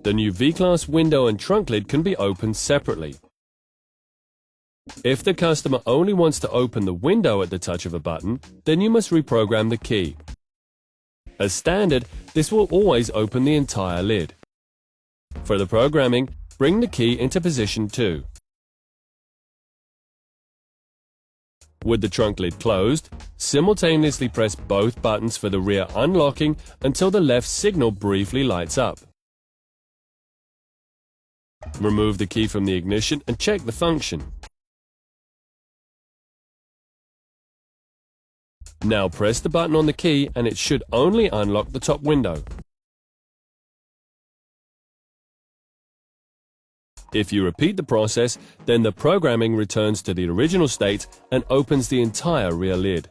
The new V-Class window and trunk lid can be opened separately. If the customer only wants to open the window at the touch of a button, then you must reprogram the key. As standard, this will always open the entire lid. For the programming, bring the key into position 2. With the trunk lid closed, simultaneously press both buttons for the rear unlocking until the left signal briefly lights up. Remove the key from the ignition and check the function. Now press the button on the key and it should only unlock the top window. If you repeat the process, then the programming returns to the original state and opens the entire rear lid.